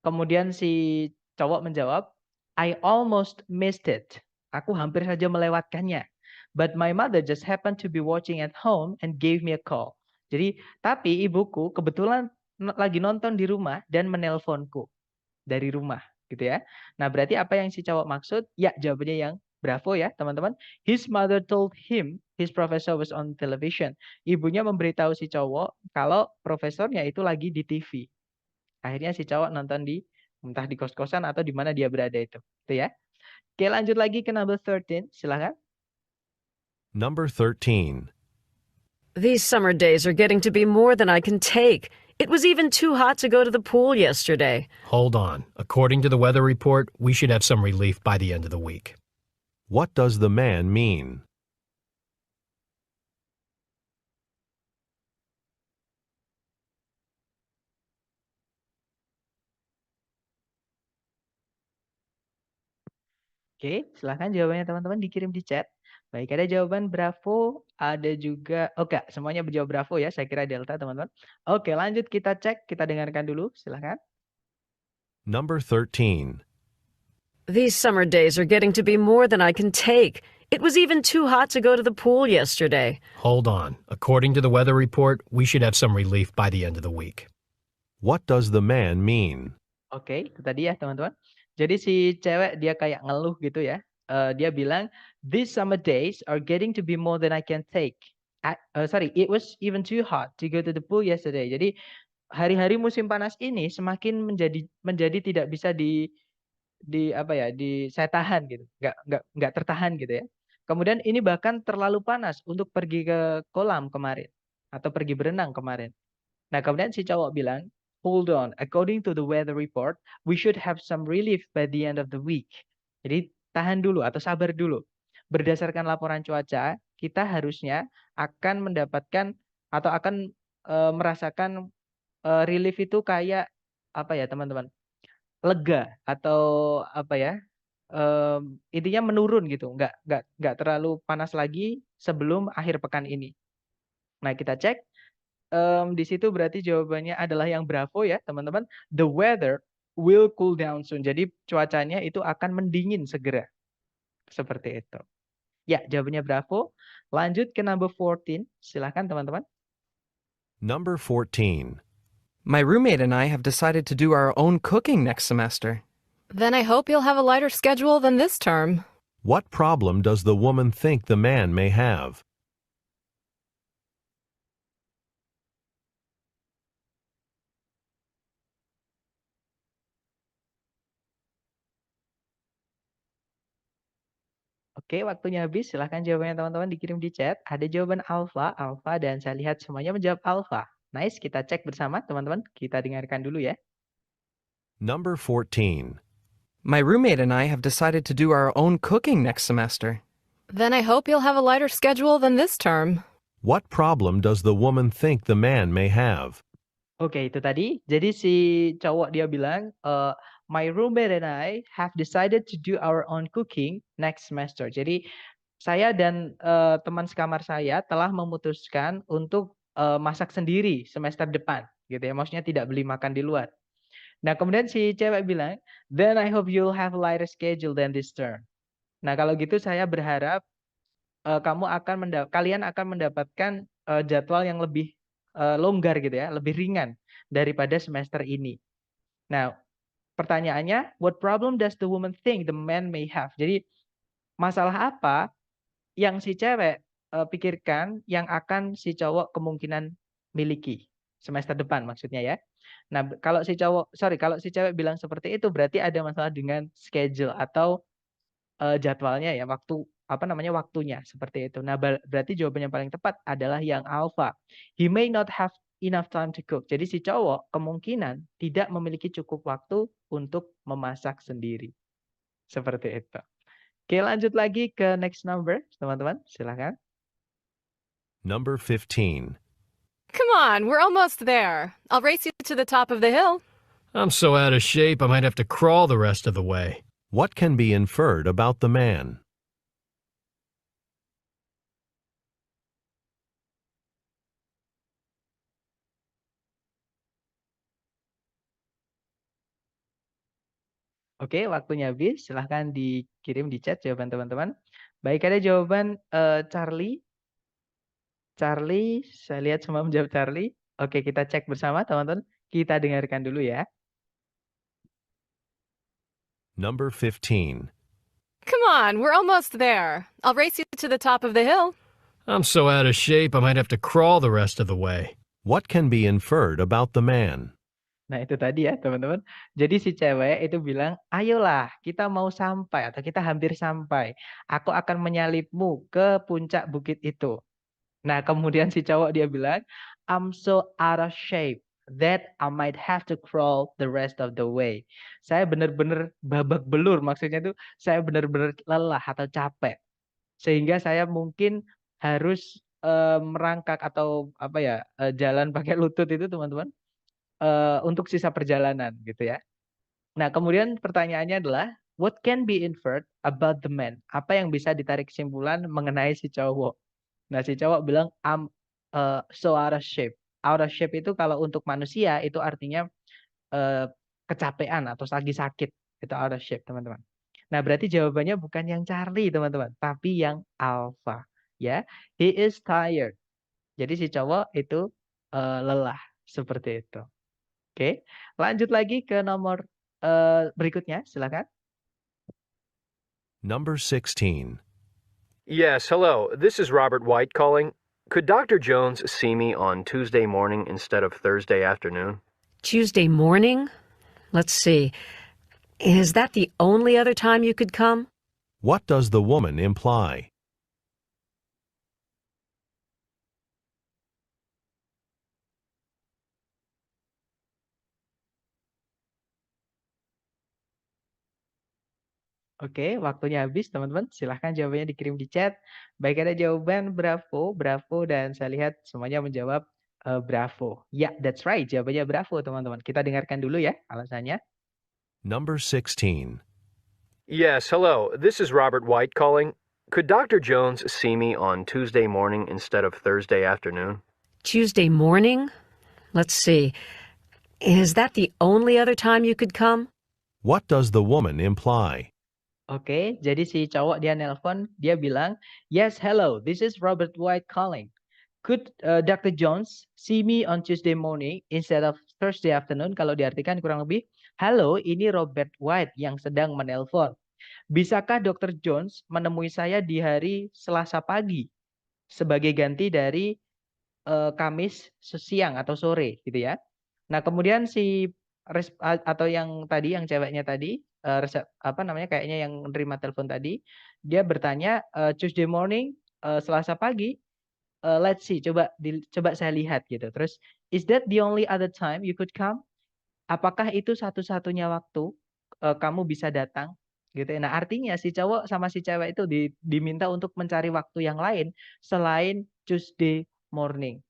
Kemudian si cowok menjawab, I almost missed it. Aku hampir saja melewatkannya. But my mother just happened to be watching at home and gave me a call. Jadi, tapi ibuku kebetulan lagi nonton di rumah dan menelponku dari rumah, gitu ya. Nah, berarti apa yang si cowok maksud? Ya, jawabannya yang bravo ya, teman-teman. His mother told him his professor was on television. Ibunya memberitahu si cowok kalau profesornya itu lagi di TV. Akhirnya si cowok nonton entah di kos-kosan atau di mana dia berada itu ya. Oke, lanjut lagi ke number 13, silakan. Number 13. These summer days are getting to be more than I can take. It was even too hot to go to the pool yesterday. Hold on. According to the weather report, we should have some relief by the end of the week. What does the man mean? Oke, silahkan jawabannya teman-teman dikirim di chat. Baik, ada jawaban bravo, ada juga, oke, semuanya berjawab bravo ya, saya kira delta teman-teman. Oke, lanjut kita cek, kita dengarkan dulu, silahkan. Number 13. These summer days are getting to be more than I can take. It was even too hot to go to the pool yesterday. Hold on. According to the weather report, we should have some relief by the end of the week. What does the man mean? Oke, itu tadi ya teman-teman. Jadi si cewek dia kayak ngeluh gitu ya. Dia bilang, these summer days are getting to be more than I can take. It was even too hot to go to the pool yesterday. Jadi hari-hari musim panas ini semakin menjadi tidak bisa saya tahan gitu. Nggak tertahan gitu ya. Kemudian ini bahkan terlalu panas untuk pergi ke kolam kemarin atau pergi berenang kemarin. Nah, kemudian si cowok bilang, hold on, according to the weather report, we should have some relief by the end of the week. Jadi tahan dulu atau sabar dulu. Berdasarkan laporan cuaca, kita harusnya akan mendapatkan atau akan merasakan relief itu kayak apa ya teman-teman? Lega atau apa ya? Intinya menurun gitu, nggak terlalu panas lagi sebelum akhir pekan ini. Nah, kita cek. Di situ berarti jawabannya adalah yang bravo ya teman-teman. The weather will cool down soon. Jadi cuacanya itu akan mendingin segera. Seperti itu. Ya, jawabannya bravo. Lanjut ke number 14. Silahkan teman-teman. Number 14. My roommate and I have decided to do our own cooking next semester. Then I hope you'll have a lighter schedule than this term. What problem does the woman think the man may have? Oke, waktunya habis. Silahkan jawabannya teman-teman dikirim di chat. Ada jawaban alfa, dan saya lihat semuanya menjawab alfa. Nice, kita cek bersama teman-teman. Kita dengarkan dulu ya. Number 14. My roommate and I have decided to do our own cooking next semester. Then I hope you'll have a lighter schedule than this term. What problem does the woman think the man may have? Oke, itu tadi. Jadi si cowok dia bilang, my roommate and I have decided to do our own cooking next semester. Jadi saya dan teman sekamar saya telah memutuskan untuk masak sendiri semester depan, gitu ya. Maksudnya tidak beli makan di luar. Nah, kemudian si cewek bilang, then I hope you'll have a lighter schedule than this term. Nah, kalau gitu saya berharap kalian akan mendapatkan jadwal yang lebih longgar gitu ya, lebih ringan daripada semester ini. Nah, pertanyaannya, what problem does the woman think the man may have? Jadi, masalah apa yang si cewek pikirkan yang akan si cowok kemungkinan miliki semester depan maksudnya ya. Nah, kalau si cewek bilang seperti itu berarti ada masalah dengan schedule atau jadwalnya ya, waktunya seperti itu. Nah, berarti jawaban yang paling tepat adalah yang alpha. He may not have enough time to cook. Jadi si cowok kemungkinan tidak memiliki cukup waktu untuk memasak sendiri. Seperti itu. Oke, lanjut lagi ke next number, teman-teman. Silakan. Number 15. Come on, we're almost there. I'll race you to the top of the hill. I'm so out of shape I might have to crawl the rest of the way. What can be inferred about the man? Oke, waktunya habis. Silahkan dikirim di chat jawaban teman-teman. Baik, ada jawaban Charlie. Charlie, saya lihat semua menjawab Charlie. Oke, kita cek bersama teman-teman. Kita dengarkan dulu ya. Number 15. Come on, we're almost there. I'll race you to the top of the hill. I'm so out of shape I might have to crawl the rest of the way. What can be inferred about the man? Nah, itu tadi ya, teman-teman. Jadi si cewek itu bilang, ayolah, kita mau sampai atau kita hampir sampai. Aku akan menyalipmu ke puncak bukit itu. Nah, kemudian si cowok dia bilang, I'm so out of shape that I might have to crawl the rest of the way. Saya benar-benar babak belur, maksudnya tuh saya benar-benar lelah atau capek. Sehingga saya mungkin harus merangkak atau apa ya, jalan pakai lutut itu teman-teman, untuk sisa perjalanan gitu ya. Nah, kemudian pertanyaannya adalah, what can be inferred about the man? Apa yang bisa ditarik kesimpulan mengenai si cowok? Nah, si cowok bilang, I'm so out of shape. Out of shape itu kalau untuk manusia itu artinya kecapean atau lagi sakit. Itu out of shape, teman-teman. Nah, berarti jawabannya bukan yang Charlie, teman-teman, tapi yang Alpha. Ya, he is tired. Jadi si cowok itu lelah seperti itu. Oke, lanjut lagi ke nomor berikutnya, silakan. Number 16. Yes, hello. This is Robert White calling. Could Dr. Jones see me on Tuesday morning instead of Thursday afternoon? Tuesday morning? Let's see. Is that the only other time you could come? What does the woman imply? Oke, waktunya habis teman-teman. Silahkan jawabannya dikirim di chat. Baik, ada jawaban Bravo, Bravo, dan saya lihat semuanya menjawab Bravo. Ya, that's right. Jawabannya Bravo, teman-teman. Kita dengarkan dulu ya alasannya. Number 16. Yes, hello. This is Robert White calling. Could Dr. Jones see me on Tuesday morning instead of Thursday afternoon? Tuesday morning? Let's see. Is that the only other time you could come? What does the woman imply? Oke, jadi si cowok dia nelpon, dia bilang, yes, hello, this is Robert White calling. Could Dr. Jones see me on Tuesday morning instead of Thursday afternoon? Kalau diartikan kurang lebih, halo, ini Robert White yang sedang menelpon. Bisakah Dr. Jones menemui saya di hari Selasa pagi sebagai ganti dari Kamis siang atau sore, gitu ya? Nah, kemudian si atau yang tadi, yang ceweknya tadi, kayaknya yang menerima telepon tadi, dia bertanya, Tuesday morning, Selasa pagi, let's see, coba saya lihat gitu. Terus, is that the only other time you could come? Apakah itu satu-satunya waktu kamu bisa datang? Gitu ya. Nah, artinya si cowok sama si cewek itu diminta untuk mencari waktu yang lain selain Tuesday morning.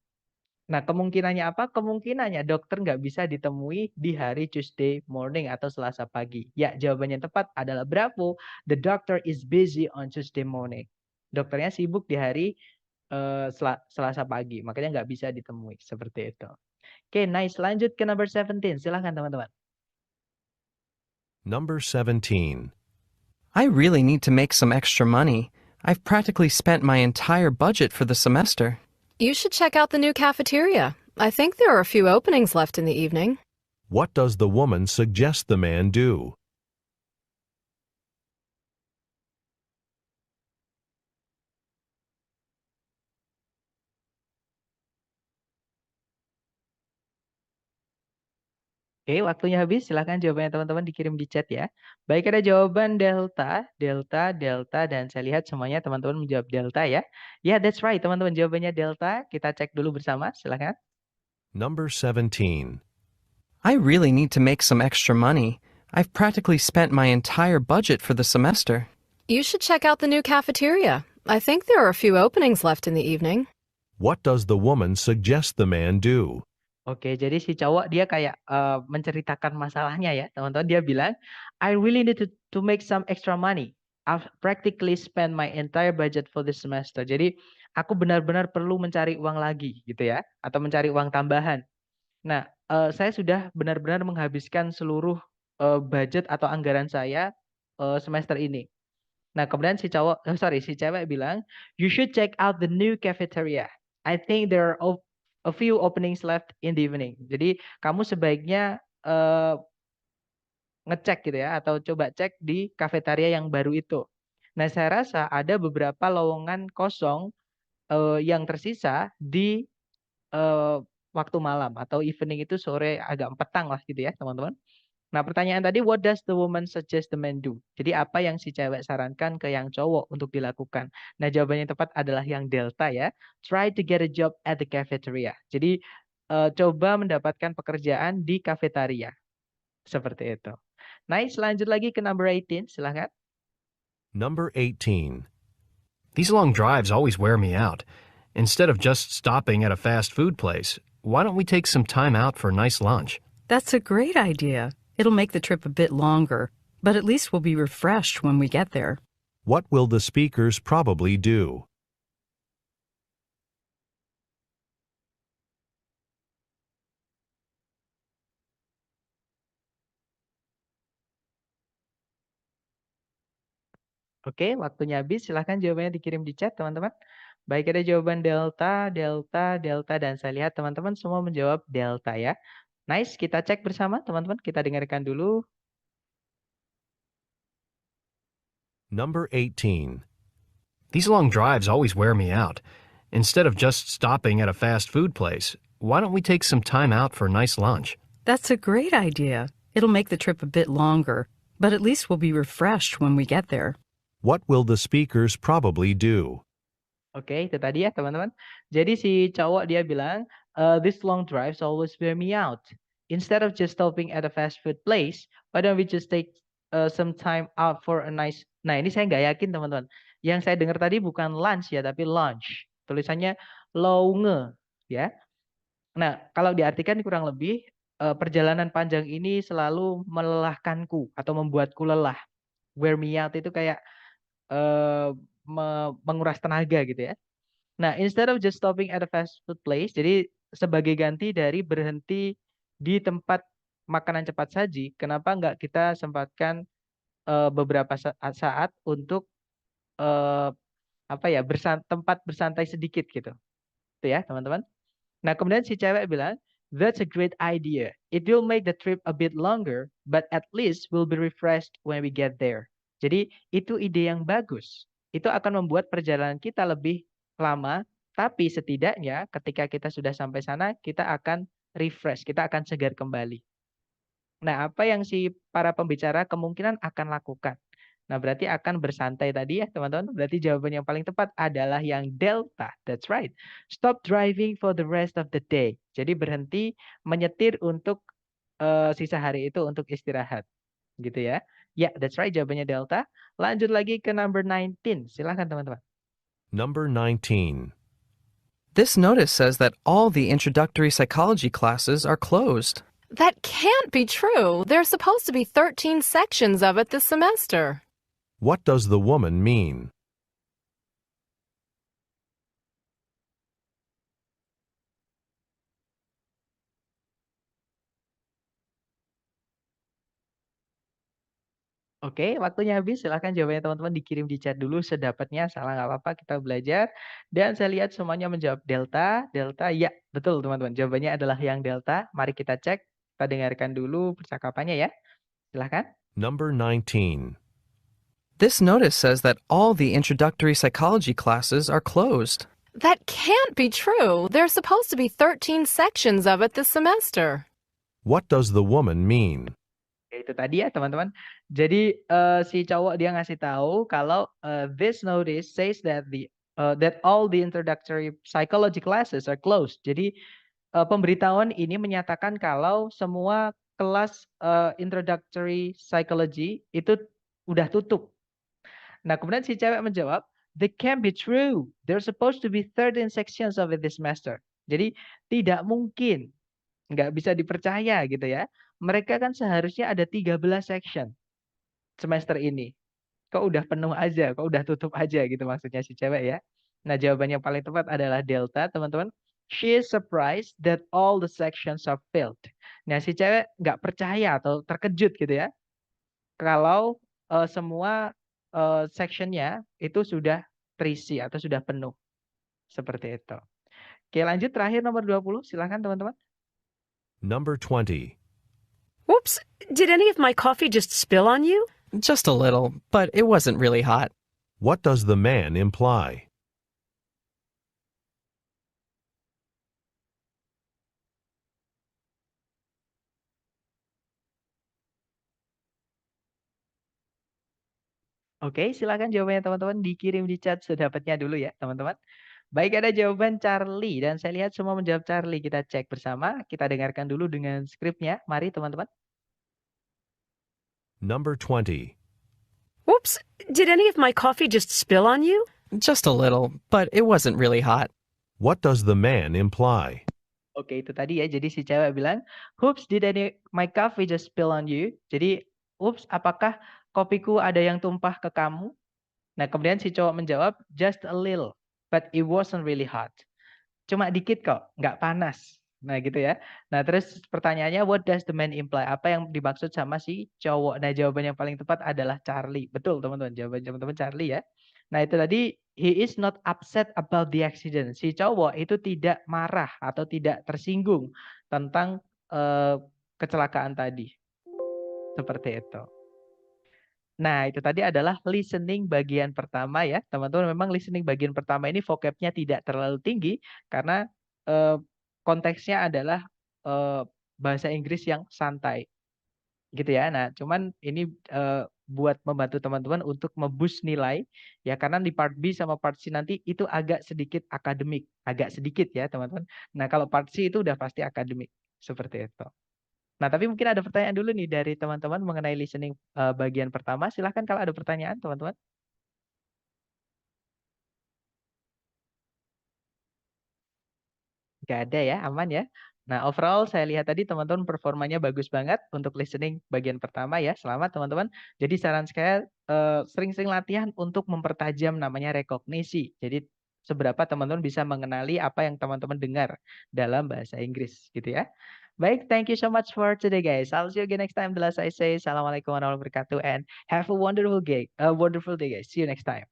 Nah, kemungkinannya apa? Kemungkinannya dokter nggak bisa ditemui di hari Tuesday morning atau Selasa pagi. Ya, jawabannya tepat adalah Bravo. The doctor is busy on Tuesday morning. Dokternya sibuk di hari Selasa pagi, makanya nggak bisa ditemui. Seperti itu. Oke, nice. Lanjut ke number 17. Silahkan, teman-teman. Number 17. I really need to make some extra money. I've practically spent my entire budget for the semester. You should check out the new cafeteria. I think there are a few openings left in the evening. What does the woman suggest the man do? Oke, waktunya habis. Silahkan jawabannya teman-teman dikirim di chat ya. Baik, ada jawaban Delta, Delta, Delta, dan saya lihat semuanya teman-teman menjawab Delta ya. Ya, that's right, teman-teman. Jawabannya Delta. Kita cek dulu bersama. Silahkan. Number 17. I really need to make some extra money. I've practically spent my entire budget for the semester. You should check out the new cafeteria. I think there are a few openings left in the evening. What does the woman suggest the man do? Oke, jadi si cowok dia kayak menceritakan masalahnya ya, teman-teman. Dia bilang, I really need to make some extra money. I've practically spent my entire budget for this semester. Jadi aku benar-benar perlu mencari uang lagi gitu ya, atau mencari uang tambahan. Nah, saya sudah benar-benar menghabiskan seluruh budget atau anggaran saya semester ini. Nah, kemudian si cewek bilang, you should check out the new cafeteria. I think there are a few openings left in the evening. Jadi kamu sebaiknya ngecek gitu ya, atau coba cek di kafetaria yang baru itu. Nah, saya rasa ada beberapa lowongan kosong yang tersisa di eh, waktu malam atau evening itu sore agak petang lah gitu ya, teman-teman. Nah, pertanyaan tadi, what does the woman suggest the man do? Jadi apa yang si cewek sarankan ke yang cowok untuk dilakukan? Nah, jawabannya yang tepat adalah yang delta ya. Try to get a job at the cafeteria. Jadi coba mendapatkan pekerjaan di kafetaria. Seperti itu. Nice, lanjut lagi ke number 18, silahkan. Number 18. These long drives always wear me out. Instead of just stopping at a fast food place, why don't we take some time out for a nice lunch? That's a great idea. It'll make the trip a bit longer, but at least we'll be refreshed when we get there. What will the speakers probably do? Oke, waktunya habis. Silahkan jawabannya dikirim di chat, teman-teman. Baik, ada jawaban delta, delta, delta, dan saya lihat teman-teman semua menjawab delta ya. Nice, kita cek bersama teman-teman. Kita dengarkan dulu. Number 18. These long drives always wear me out. Instead of just stopping at a fast food place, why don't we take some time out for a nice lunch? That's a great idea. It'll make the trip a bit longer, but at least we'll be refreshed when we get there. What will the speakers probably do? Oke, itu tadi ya teman-teman. Jadi si cowok dia bilang, this long drives always wear me out. Instead of just stopping at a fast food place, why don't we just take some time out for a nice. Nah, ini saya nggak yakin teman-teman. Yang saya dengar tadi bukan lunch ya, tapi lunch. Tulisannya longe ya. Nah, kalau diartikan kurang lebih perjalanan panjang ini selalu melelahkanku atau membuatku lelah. Wear me out itu kayak menguras tenaga gitu ya. Nah, instead of just stopping at a fast food place, jadi sebagai ganti dari berhenti di tempat makanan cepat saji, kenapa nggak kita sempatkan beberapa saat untuk eh, apa ya tempat bersantai sedikit gitu, itu ya teman-teman. Nah, kemudian si cewek bilang, that's a great idea. It will make the trip a bit longer, but at least we'll be refreshed when we get there. Jadi itu ide yang bagus. Itu akan membuat perjalanan kita lebih lama, tapi setidaknya ketika kita sudah sampai sana, kita akan refresh, kita akan segar kembali. Nah, apa yang si para pembicara kemungkinan akan lakukan? Nah, berarti akan bersantai tadi ya, teman-teman. Berarti jawaban yang paling tepat adalah yang delta. That's right. Stop driving for the rest of the day. Jadi berhenti menyetir untuk sisa hari itu untuk istirahat. Gitu ya. Ya, that's right. Jawabannya delta. Lanjut lagi ke number 19. Silahkan teman-teman. Number 19. This notice says that all the introductory psychology classes are closed. That can't be true. There's supposed to be 13 sections of it this semester. What does the woman mean? Oke, waktunya habis. Silahkan jawabannya teman-teman dikirim di chat dulu sedapatnya. Salah nggak apa-apa, kita belajar. Dan saya lihat semuanya menjawab delta. Delta, ya betul teman-teman. Jawabannya adalah yang delta. Mari kita cek. Kita dengarkan dulu percakapannya ya. Silahkan. Number 19. This notice says that all the introductory psychology classes are closed. That can't be true. There's supposed to be 13 sections of it this semester. What does the woman mean? Itu tadi ya teman-teman. Jadi si cowok dia ngasih tahu kalau this notice says that that all the introductory psychology classes are closed. Jadi pemberitahuan ini menyatakan kalau semua kelas introductory psychology itu udah tutup. Nah, kemudian si cewek menjawab, "They can't be true. There's supposed to be 13 sections of it this semester." Jadi tidak mungkin Nggak bisa dipercaya gitu ya. Mereka kan seharusnya ada 13 section semester ini. Kok udah penuh aja, kok udah tutup aja gitu maksudnya si cewek ya. Nah, jawaban yang paling tepat adalah delta, teman-teman. She is surprised that all the sections are filled. Nah, si cewek nggak percaya atau terkejut gitu ya. Kalau semua sectionnya itu sudah terisi atau sudah penuh. Seperti itu. Oke, lanjut terakhir nomor 20. Silakan teman-teman. Number 20. Whoops, did any of my coffee just spill on you? Just a little, but it wasn't really hot. What does the man imply? Oke, silakan jawabannya teman-teman dikirim di chat sedapatnya dulu ya, teman-teman. Baik, ada jawaban Charlie dan saya lihat semua menjawab Charlie. Kita cek bersama, kita dengarkan dulu dengan skripnya. Mari teman-teman. Number 20. Whoops, did any of my coffee just spill on you? Just a little, but it wasn't really hot. What does the man imply? Oke, itu tadi ya. Jadi si cewek bilang, "Oops, did my coffee just spill on you?" Jadi, "Oops, apakah kopiku ada yang tumpah ke kamu?" Nah, kemudian si cowok menjawab, "Just a little, but it wasn't really hot." Cuma dikit kok, nggak panas. Nah, gitu ya. Nah, terus pertanyaannya, what does the man imply? Apa yang dimaksud sama si cowok? Nah, jawaban yang paling tepat adalah Charlie. Betul, teman-teman. Jawaban teman-teman Charlie ya. Nah, itu tadi, he is not upset about the accident. Si cowok itu tidak marah atau tidak tersinggung tentang kecelakaan tadi. Seperti itu. Nah, itu tadi adalah listening bagian pertama ya. Teman-teman, memang listening bagian pertama ini vocabnya tidak terlalu tinggi karena konteksnya adalah bahasa Inggris yang santai gitu ya. Nah, cuman ini buat membantu teman-teman untuk memboost nilai ya, karena di part B sama part C nanti itu agak sedikit akademik, agak sedikit ya, teman-teman. Nah, kalau part C itu udah pasti akademik seperti itu. Nah, tapi mungkin ada pertanyaan dulu nih dari teman-teman mengenai listening bagian pertama. Silahkan kalau ada pertanyaan, teman-teman. Nggak ada ya, aman ya. Nah, overall saya lihat tadi teman-teman performanya bagus banget untuk listening bagian pertama ya. Selamat teman-teman. Jadi saran saya sering-sering latihan untuk mempertajam namanya rekognisi. Jadi seberapa teman-teman bisa mengenali apa yang teman-teman dengar dalam bahasa Inggris gitu ya. Baik, thank you so much for today guys. I'll see you again next time. The last I say, Assalamualaikum warahmatullahi wabarakatuh and have a wonderful day guys. See you next time.